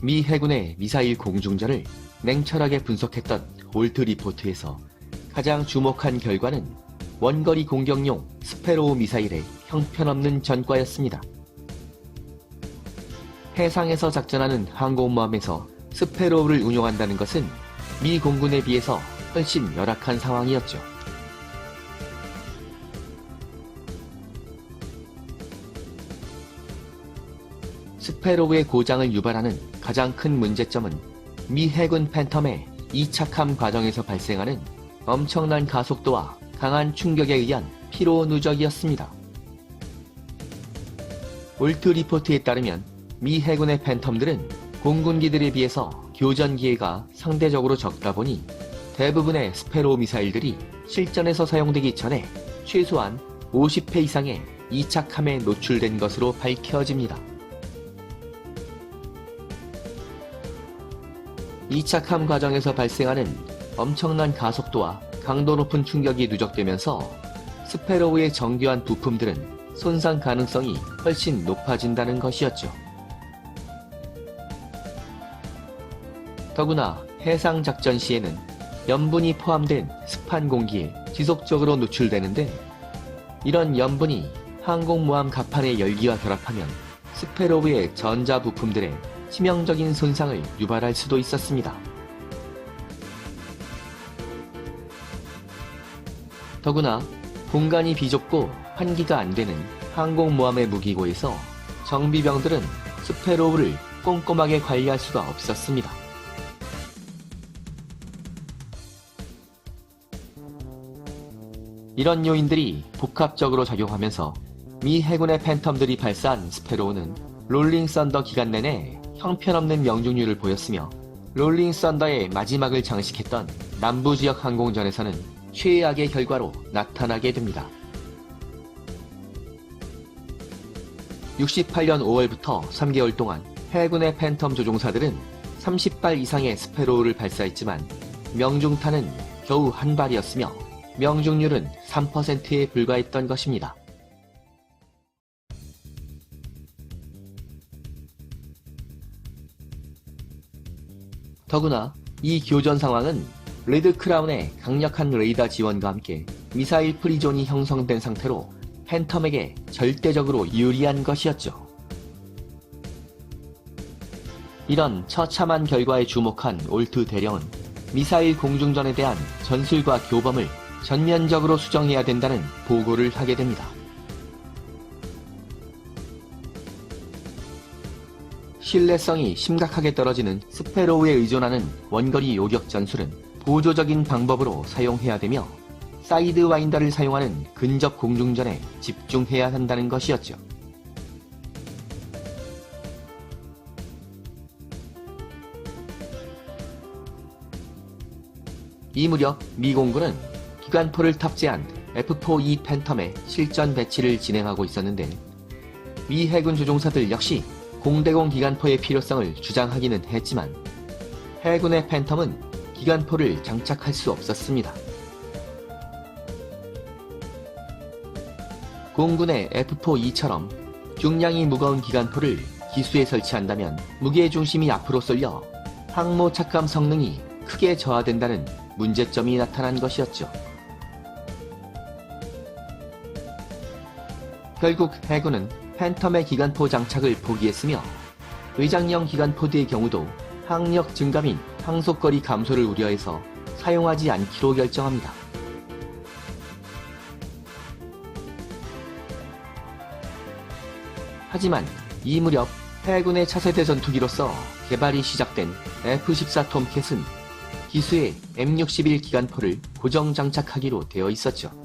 미 해군의 미사일 공중전을 냉철하게 분석했던 올트 리포트에서 가장 주목한 결과는 원거리 공격용 스페로우 미사일의 형편없는 전과였습니다. 해상에서 작전하는 항공모함에서 스페로우를 운용한다는 것은 미 공군에 비해서 훨씬 열악한 상황이었죠. 스페로우의 고장을 유발하는 가장 큰 문제점은 미 해군 팬텀의 이착함 과정에서 발생하는 엄청난 가속도와 강한 충격에 의한 피로 누적이었습니다. 올트 리포트에 따르면 미 해군의 팬텀들은 공군기들에 비해서 교전 기회가 상대적으로 적다 보니 대부분의 스페로우 미사일들이 실전에서 사용되기 전에 최소한 50회 이상의 이착함에 노출된 것으로 밝혀집니다. 이착함 과정에서 발생하는 엄청난 가속도와 강도 높은 충격이 누적되면서 스페로우의 정교한 부품들은 손상 가능성이 훨씬 높아진다는 것이었죠. 더구나 해상 작전 시에는 염분이 포함된 습한 공기에 지속적으로 노출되는데, 이런 염분이 항공모함 갑판의 열기와 결합하면 스페로우의 전자 부품들에 치명적인 손상을 유발할 수도 있었습니다. 더구나 공간이 비좁고 환기가 안 되는 항공모함의 무기고에서 정비병들은 스페로우를 꼼꼼하게 관리할 수가 없었습니다. 이런 요인들이 복합적으로 작용하면서 미 해군의 팬텀들이 발사한 스페로우는 롤링 썬더 기간 내내 형편없는 명중률을 보였으며, 롤링 썬더의 마지막을 장식했던 남부 지역 항공전에서는 최악의 결과로 나타나게 됩니다. 68년 5월부터 3개월 동안 해군의 팬텀 조종사들은 30발 이상의 스페로우를 발사했지만 명중탄은 겨우 한 발이었으며 명중률은 3%에 불과했던 것입니다. 더구나 이 교전 상황은 레드 크라운의 강력한 레이더 지원과 함께 미사일 프리존이 형성된 상태로 팬텀에게 절대적으로 유리한 것이었죠. 이런 처참한 결과에 주목한 올트 대령은 미사일 공중전에 대한 전술과 교범을 전면적으로 수정해야 된다는 보고를 하게 됩니다. 신뢰성이 심각하게 떨어지는 스페로우에 의존하는 원거리 요격 전술은 보조적인 방법으로 사용해야 되며, 사이드 와인더를 사용하는 근접 공중전에 집중해야 한다는 것이었죠. 이 무렵 미 공군은 기관포를 탑재한 F-4E 팬텀의 실전 배치를 진행하고 있었는데, 미 해군 조종사들 역시 공대공 기관포의 필요성을 주장하기는 했지만 해군의 팬텀은 기관포를 장착할 수 없었습니다. 공군의 F-4E처럼 중량이 무거운 기관포를 기수에 설치한다면 무게중심이 앞으로 쏠려 항모 착감 성능이 크게 저하된다는 문제점이 나타난 것이었죠. 결국 해군은 팬텀의 기관포 장착을 포기했으며, 의장형 기관포드의 경우도 항력 증가 및 항속거리 감소를 우려해서 사용하지 않기로 결정합니다. 하지만 이 무렵 해군의 차세대 전투기로서 개발이 시작된 F-14 톰캣은 기수의 M61 기관포를 고정 장착하기로 되어 있었죠.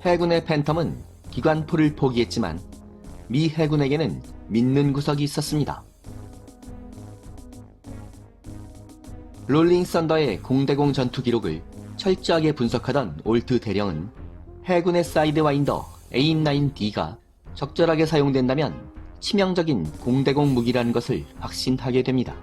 해군의 팬텀은 기관포를 포기했지만 미 해군에게는 믿는 구석이 있었습니다. 롤링 썬더의 공대공 전투 기록을 철저하게 분석하던 올트 대령은 해군의 사이드와인더 AIM-9D가 적절하게 사용된다면 치명적인 공대공 무기라는 것을 확신하게 됩니다.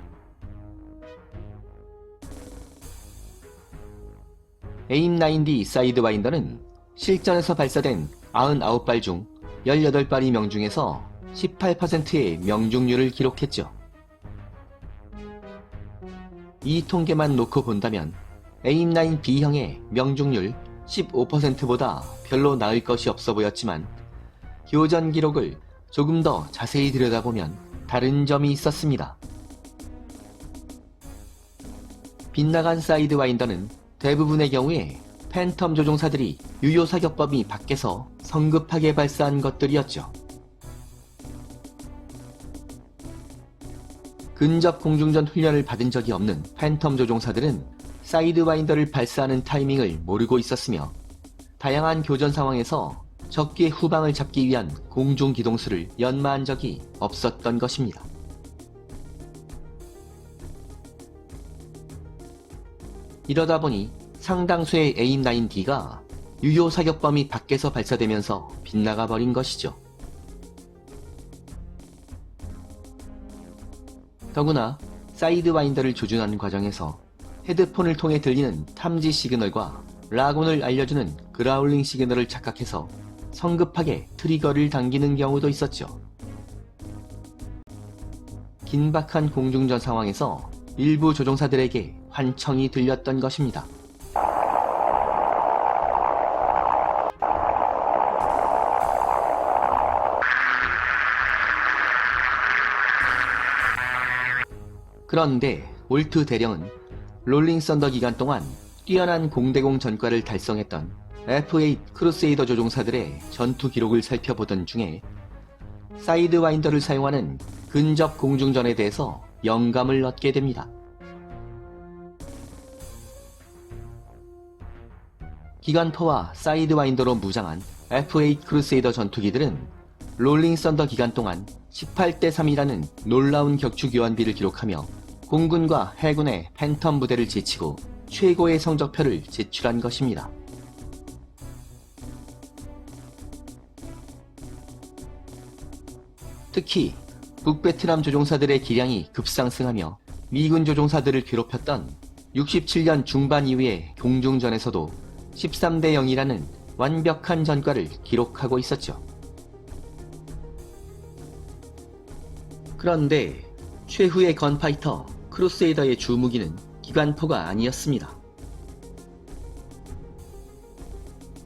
AIM-9D 사이드와인더는 실전에서 발사된 99발 중 18발이 명중에서 18%의 명중률을 기록했죠. 이 통계만 놓고 본다면 AIM-9B형의 명중률 15%보다 별로 나을 것이 없어 보였지만 교전 기록을 조금 더 자세히 들여다보면 다른 점이 있었습니다. 빗나간 사이드와인더는 대부분의 경우에 팬텀 조종사들이 유효 사격 범위 밖에서 성급하게 발사한 것들이었죠. 근접 공중전 훈련을 받은 적이 없는 팬텀 조종사들은 사이드와인더를 발사하는 타이밍을 모르고 있었으며 다양한 교전 상황에서 적기의 후방을 잡기 위한 공중 기동수를 연마한 적이 없었던 것입니다. 이러다 보니 상당수의 AIM-9D가 유효 사격 범위 밖에서 발사되면서 빗나가 버린 것이죠. 더구나 사이드와인더를 조준하는 과정에서 헤드폰을 통해 들리는 탐지 시그널과 라곤을 알려주는 그라울링 시그널을 착각해서 성급하게 트리거를 당기는 경우도 있었죠. 긴박한 공중전 상황에서 일부 조종사들에게 환청이 들렸던 것입니다. 그런데 올트 대령은 롤링 썬더 기간 동안 뛰어난 공대공 전과를 달성했던 F8 크루세이더 조종사들의 전투 기록을 살펴보던 중에 사이드와인더를 사용하는 근접 공중전에 대해서 영감을 얻게 됩니다. 기관포와 사이드와인더로 무장한 F8 크루세이더 전투기들은 롤링 썬더 기간 동안 18대3이라는 놀라운 격추 교환비를 기록하며 공군과 해군의 팬텀 부대를 제치고 최고의 성적표를 제출한 것입니다. 특히 북베트남 조종사들의 기량이 급상승하며 미군 조종사들을 괴롭혔던 67년 중반 이후의 공중전에서도 13대 0이라는 완벽한 전과를 기록하고 있었죠. 그런데 최후의 건파이터 크루세이더의 주무기는 기관포가 아니었습니다.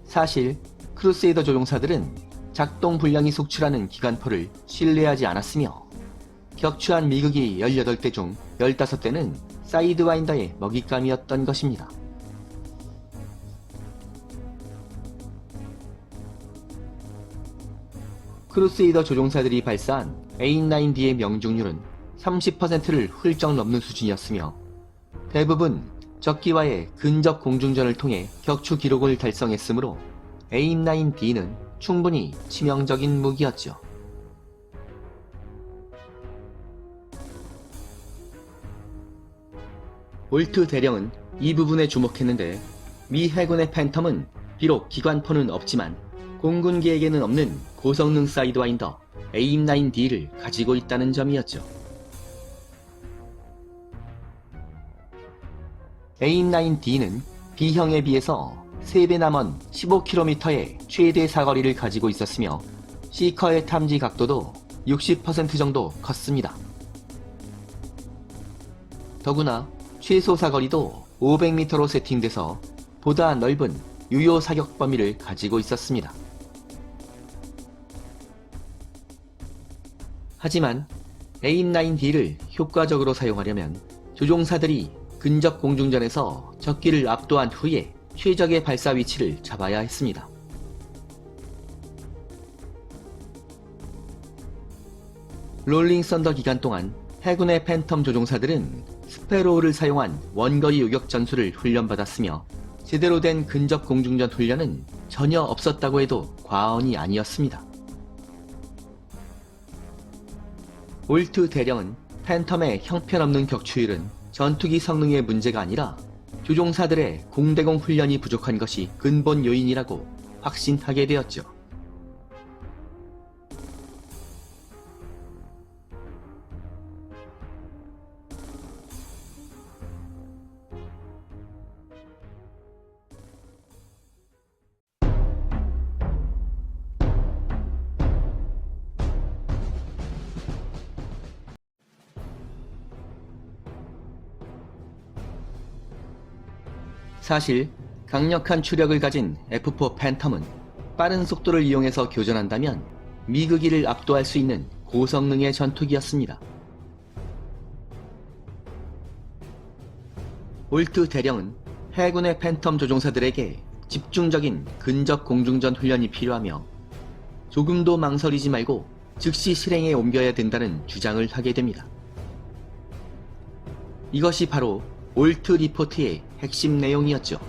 사실 크루세이더 조종사들은 작동 불량이 속출하는 기관포를 신뢰하지 않았으며 격추한 미국이 18대 중 15대는 사이드와인더의 먹잇감이었던 것입니다. 크루세이더 조종사들이 발사한 AIM-9D의 명중률은 30%를 훌쩍 넘는 수준이었으며 대부분 적기와의 근접 공중전을 통해 격추 기록을 달성했으므로 AIM-9D는 충분히 치명적인 무기였죠. 올트 대령은 이 부분에 주목했는데 미 해군의 팬텀은 비록 기관포는 없지만 공군기에게는 없는 고성능 사이드와인더 AIM-9D를 가지고 있다는 점이었죠. AIM-9D는 B형에 비해서 3배나 먼 15km의 최대 사거리를 가지고 있었으며 시커의 탐지 각도도 60% 정도 컸습니다. 더구나 최소 사거리도 500m로 세팅돼서 보다 넓은 유효 사격 범위를 가지고 있었습니다. 하지만 AIM-9D를 효과적으로 사용하려면 조종사들이 근접 공중전에서 적기를 압도한 후에 최적의 발사 위치를 잡아야 했습니다. 롤링 썬더 기간 동안 해군의 팬텀 조종사들은 스페로우를 사용한 원거리 요격 전술을 훈련받았으며 제대로 된 근접 공중전 훈련은 전혀 없었다고 해도 과언이 아니었습니다. 올트 대령은 팬텀의 형편없는 격추율은 전투기 성능의 문제가 아니라 조종사들의 공대공 훈련이 부족한 것이 근본 요인이라고 확신하게 되었죠. 사실 강력한 추력을 가진 F4 팬텀은 빠른 속도를 이용해서 교전한다면 미그기를 압도할 수 있는 고성능의 전투기였습니다. 올트 대령은 해군의 팬텀 조종사들에게 집중적인 근접 공중전 훈련이 필요하며 조금도 망설이지 말고 즉시 실행에 옮겨야 된다는 주장을 하게 됩니다. 이것이 바로 올트 리포트의 핵심 내용이었죠.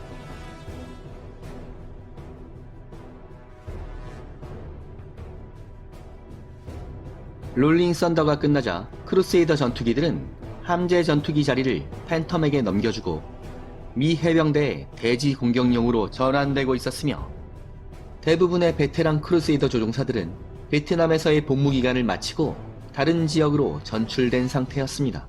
롤링 썬더가 끝나자 크루세이더 전투기들은 함재 전투기 자리를 팬텀에게 넘겨주고 미 해병대의 대지 공격용으로 전환되고 있었으며 대부분의 베테랑 크루세이더 조종사들은 베트남에서의 복무 기간을 마치고 다른 지역으로 전출된 상태였습니다.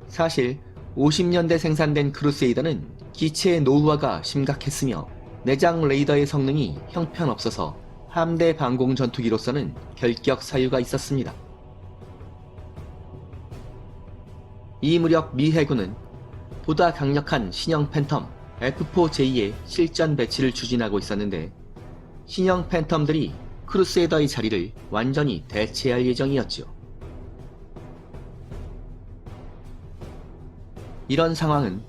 사실 50년대 생산된 크루세이더는 기체의 노후화가 심각했으며 내장 레이더의 성능이 형편없어서 함대 방공 전투기로서는 결격 사유가 있었습니다. 이 무렵 미 해군은 보다 강력한 신형 팬텀 F4J의 실전 배치를 추진하고 있었는데 신형 팬텀들이 크루세이더의 자리를 완전히 대체할 예정이었죠. 이런 상황은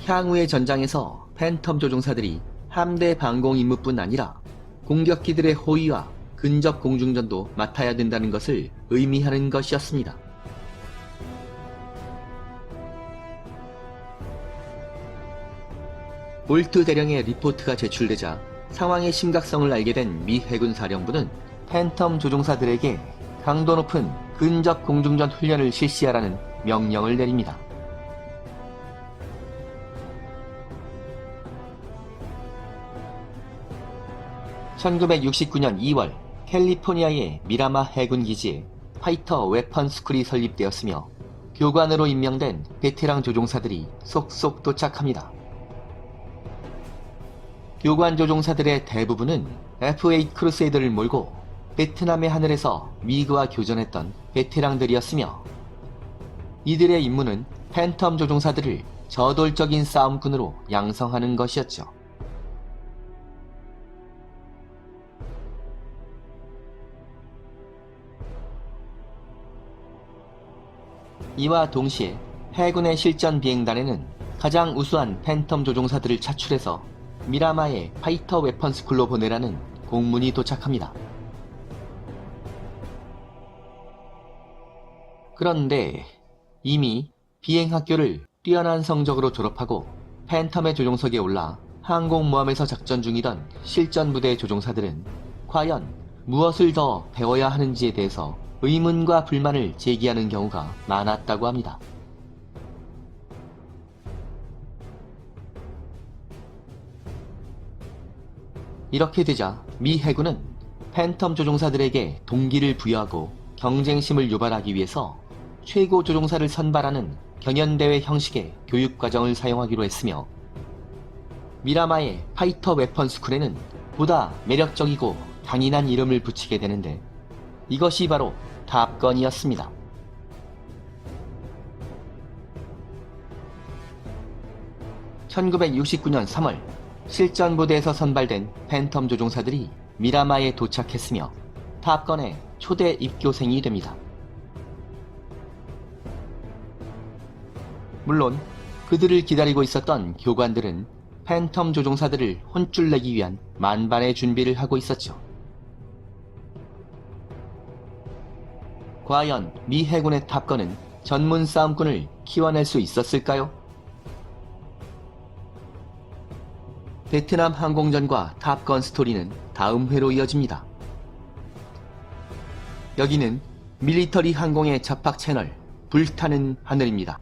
향후의 전장에서 팬텀 조종사들이 함대 방공 임무뿐 아니라 공격기들의 호위와 근접 공중전도 맡아야 된다는 것을 의미하는 것이었습니다. 올트 대령의 리포트가 제출되자 상황의 심각성을 알게 된 미 해군 사령부는 팬텀 조종사들에게 강도 높은 근접 공중전 훈련을 실시하라는 명령을 내립니다. (1969년 2월) 캘리포니아의 미라마 해군 기지에 파이터 웨펀 스쿨이 설립되었으며 교관으로 임명된 베테랑 조종사들이 속속 도착합니다. 교관 조종사들의 대부분은 F-8 크루세이더를 몰고 베트남의 하늘에서 미그와 교전했던 베테랑들이었으며 이들의 임무는 팬텀 조종사들을 저돌적인 싸움꾼으로 양성하는 것이었죠. 이와 동시에 해군의 실전 비행단에는 가장 우수한 팬텀 조종사들을 차출해서 미라마의 파이터 웨펀 스쿨로 보내라는 공문이 도착합니다. 그런데 이미 비행학교를 뛰어난 성적으로 졸업하고 팬텀의 조종석에 올라 항공모함에서 작전 중이던 실전 부대 조종사들은 과연 무엇을 더 배워야 하는지에 대해서 의문과 불만을 제기하는 경우가 많았다고 합니다. 이렇게 되자 미 해군은 팬텀 조종사들에게 동기를 부여하고 경쟁심을 유발하기 위해서 최고 조종사를 선발하는 경연대회 형식의 교육과정을 사용하기로 했으며 미라마의 파이터 웨펀 스쿨에는 보다 매력적이고 강인한 이름을 붙이게 되는데 이것이 바로 탑건이었습니다. (1969년 3월) 실전부대에서 선발된 팬텀 조종사들이 미라마에 도착했으며 탑건의 초대 입교생이 됩니다. 물론 그들을 기다리고 있었던 교관들은 팬텀 조종사들을 혼쭐내기 위한 만반의 준비를 하고 있었죠. 과연 미 해군의 탑건은 전문 싸움꾼을 키워낼 수 있었을까요? 베트남 항공전과 탑건 스토리는 다음 회로 이어집니다. 여기는 밀리터리 항공의 잡학 채널 불타는 하늘입니다.